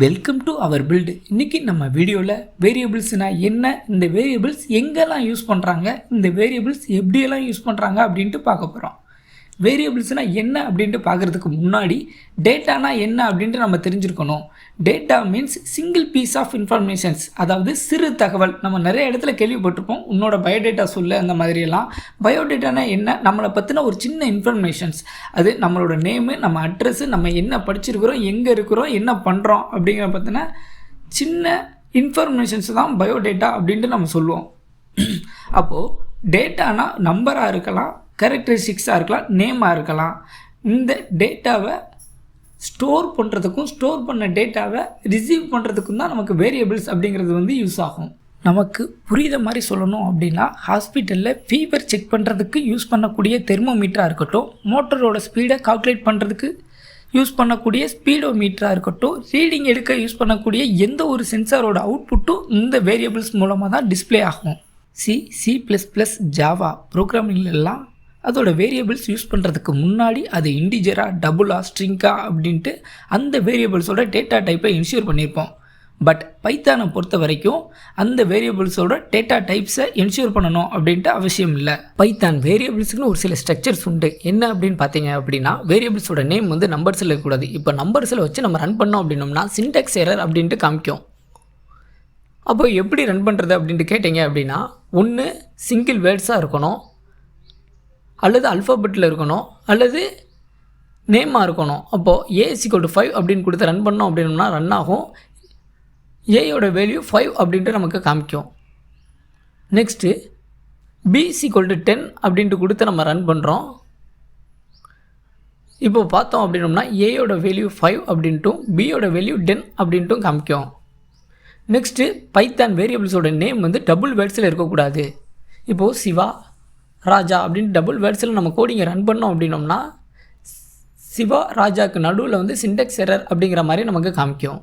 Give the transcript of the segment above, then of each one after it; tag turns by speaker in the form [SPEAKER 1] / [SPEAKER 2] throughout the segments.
[SPEAKER 1] Welcome to our build. இன்றைக்கி நம்ம வீடியோவில் வேரியபிள்ஸ்னால் என்ன, இந்த வேரியபிள்ஸ் எங்கெல்லாம் யூஸ் பண்ணுறாங்க, இந்த வேரியபிள்ஸ் எப்படியெல்லாம் யூஸ் பண்ணுறாங்க அப்படின்ட்டு பார்க்க போகிறோம். வேரியபிள்ஸ்னால் என்ன அப்படின்ட்டு பார்க்குறதுக்கு முன்னாடி டேட்டானா என்ன அப்படின்ட்டு நம்ம தெரிஞ்சுருக்கணும். Data means single piece of informations, அதாவது சிறு தகவல். நம்ம நிறைய இடத்துல கேள்விப்பட்டிருப்போம், உன்னோட பயோடேட்டா சொல்லு அந்த மாதிரியெல்லாம். பயோடேட்டானா என்ன, நம்மளை பற்றின ஒரு சின்ன இன்ஃபர்மேஷன்ஸ். அது நம்மளோட நேமு, நம்ம அட்ரஸ்ஸு, நம்ம என்ன படிச்சிருக்கிறோம், எங்கே இருக்கிறோம், என்ன பண்ணுறோம் அப்படிங்கிற பற்றின சின்ன இன்ஃபர்மேஷன்ஸ் தான் பயோடேட்டா அப்படின்ட்டு நம்ம சொல்லுவோம். அப்போது டேட்டானா நம்பராக இருக்கலாம், கேரக்டரிஸ்டிக்ஸாக இருக்கலாம், நேமாக இருக்கலாம். இந்த டேட்டாவை ஸ்டோர் பண்ணுறதுக்கும் ஸ்டோர் பண்ண டேட்டாவை ரிசீவ் பண்ணுறதுக்கும் தான் நமக்கு வேரியபிள்ஸ் அப்படிங்கிறது யூஸ் ஆகும். நமக்கு புரியுத மாதிரி சொல்லணும் அப்படின்னா, ஹாஸ்பிட்டலில் ஃபீவர் செக் பண்ணுறதுக்கு யூஸ் பண்ணக்கூடிய தெர்மோமீட்டராக இருக்கட்டும், மோட்டரோட ஸ்பீடை கால்குலேட் பண்ணுறதுக்கு யூஸ் பண்ணக்கூடிய ஸ்பீடோமீட்டராக இருக்கட்டும், ரீடிங் எடுக்க யூஸ் பண்ணக்கூடிய எந்த ஒரு சென்சாரோட அவுட்புட்டும் இந்த வேரியபிள்ஸ் மூலமாக தான் டிஸ்பிளே ஆகும். C++, ஜாவா ப்ரோக்ராமிங்லாம் அதோட வேரியபிள்ஸ் யூஸ் பண்ணுறதுக்கு முன்னாடி அது இன்டிஜராக, டபுளா, ஸ்ட்ரிங்கா அப்படின்ட்டு அந்த வேரியபிள்ஸோட டேட்டா டைப்பை என்ஷூர் பண்ணியிருப்போம். பட் பைத்தானை பொறுத்த வரைக்கும் அந்த வேரியபிள்ஸோட டேட்டா டைப்ஸை என்ஷூர் பண்ணணும் அப்படின்ட்டு அவசியம் இல்லை. பைத்தான் வேரியபிள்ஸுக்குன்னு ஒரு சில ஸ்ட்ரக்சர்ஸ் உண்டு. என்ன அப்படின்னு பார்த்தீங்க அப்படின்னா, வேரியபிள்ஸோட நேம் நம்பர்ஸில் இருக்கக்கூடாது. இப்போ நம்பர்ஸில் வச்சு நம்ம ரன் பண்ணோம் அப்படின்னோம்னா சின்டாக்ஸ் எரர் அப்படின்ட்டு காமிக்கும். அப்போ எப்படி ரன் பண்ணுறது அப்படின்ட்டு கேட்டிங்க அப்படின்னா, ஒன்று சிங்கிள் வேர்ட்ஸாக இருக்கணும், அல்லது அல்ஃபாபெட்டில் இருக்கணும், அல்லது நேமாக இருக்கணும். அப்போது A=5 அப்படின்னு கொடுத்து ரன் பண்ணோம் அப்படின்னா ரன் ஆகும். ஏயோட வேல்யூ 5 அப்படின்ட்டு நமக்கு காமிக்கும். நெக்ஸ்ட்டு B=10 அப்படின்ட்டு கொடுத்து நம்ம ரன் பண்ணுறோம். இப்போ பார்த்தோம் அப்படின்னோம்னா ஏயோட வேல்யூ 5 அப்படின்ட்டும் பியோட வேல்யூ 10 அப்படின்ட்டும் காமிக்கும். நெக்ஸ்ட்டு பைத்தான் வேரியபிள்ஸோட நேம் டபுள் வேர்ட்ஸில் இருக்கக்கூடாது. இப்போது சிவா, ராஜா அப்படின்னு டபுள் வேர்ட்ஸில் நம்ம கோடிங்கை ரன் பண்ணோம் அப்படின்னோம்னா சிவா, ராஜாவுக்கு நடுவில் சின்டாக்ஸ் எரர் அப்படிங்கிற மாதிரி நமக்கு காமிக்கும்.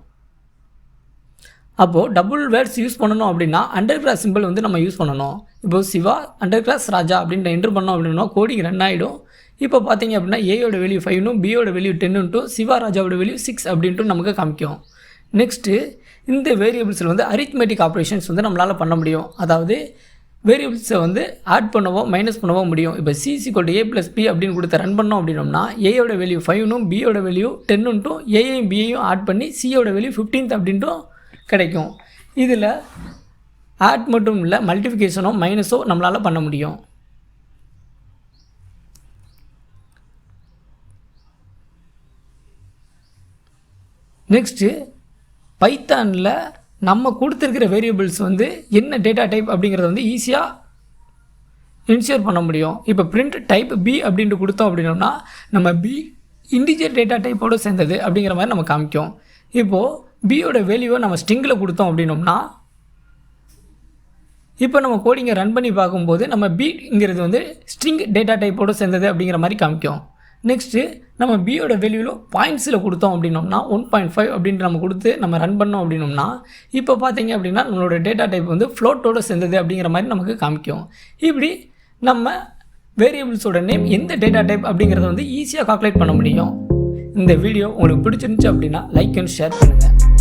[SPEAKER 1] அப்போது டபுள் வேர்ட்ஸ் யூஸ் பண்ணணும் அப்படின்னா அண்டர் கிளாஸ் சிம்பிள் நம்ம யூஸ் பண்ணணும். இப்போது சிவா அண்டர் கிளாஸ் ராஜா அப்படின்ட்டு என்ட்ரு பண்ணோம் அப்படின்னா கோடிங் ரன் ஆகிடும். இப்போ பார்த்தீங்க அப்படின்னா ஏயோட வேல்யூ 5னும் பியோட வேல்யூ 10ன்ட்டும் சிவா ராஜாவோட வேல்யூ 6 அப்படின்ட்டு நமக்கு காமிக்கும். நெக்ஸ்ட்டு இந்த வேரியபிள்ஸில் அரித்மெட்டிக் ஆப்ரேஷன்ஸ் நம்மளால் பண்ண முடியும். அதாவது வேரியபிள்ஸை ஆட் பண்ணவோ மைனஸ் பண்ணவோ முடியும். இப்போ C=A+B அப்படின்னு கொடுத்து ரன் பண்ணோம் அப்படின்னோம்னா ஏயோட வேல்யூ 5னும் பியோட வேல்யூ 10ன்ட்டும் ஏயும் பியையும் ஆட் பண்ணி சியோட வேல்யூ 15 அப்படின்ட்டும் கிடைக்கும். இதில் ஆட் மட்டும் இல்லை, மல்டிஃபிகேஷனோ மைனஸோ நம்மளால் பண்ண முடியும். நெக்ஸ்ட்டு பைத்தானில் நம்ம கொடுத்துருக்கிற வேரியபிள்ஸ் என்ன டேட்டா டைப் அப்படிங்கிறத ஈஸியாக இன்ஷூர் பண்ண முடியும். இப்போ பிரிண்ட் டைப் B அப்படின்ட்டு கொடுத்தோம் அப்படின்னோம்னா நம்ம B இன்டிஜர் டேட்டா டைப்போடு சேர்ந்தது அப்படிங்கிற மாதிரி நம்ம காமிக்கும். இப்போது பியோட வேல்யூவை நம்ம ஸ்ட்ரிங்கில் கொடுத்தோம் அப்படின்னோம்னா இப்போ நம்ம கோடிங்கை ரன் பண்ணி பார்க்கும்போது நம்ம பிங்கிறது ஸ்ட்ரிங் டேட்டா டைப்போடு சேர்ந்தது அப்படிங்கிற மாதிரி காமிக்கும். நெக்ஸ்ட்டு நம்ம பியோட வேல்யூவில் பாயிண்ட்ஸில் கொடுத்தோம் அப்படின்னோம்னா 1.5 அப்படின்ட்டு நம்ம கொடுத்து நம்ம ரன் பண்ணோம் அப்படின்னோம்னா இப்போ பார்த்தீங்க அப்படின்னா நம்மளோட டேட்டா டைப் ஃப்ளோட்டோடு சேர்ந்தது அப்படிங்கிற மாதிரி நமக்கு காமிக்கும். இப்படி நம்ம வேரியபிள்ஸோட நேம் எந்த டேட்டா டைப் அப்படிங்கிறத ஈஸியாக கால்குலேட் பண்ண முடியும். இந்த வீடியோ உங்களுக்கு பிடிச்சிருந்துச்சு அப்படின்னா லைக் அண்ட் ஷேர் பண்ணுங்கள்.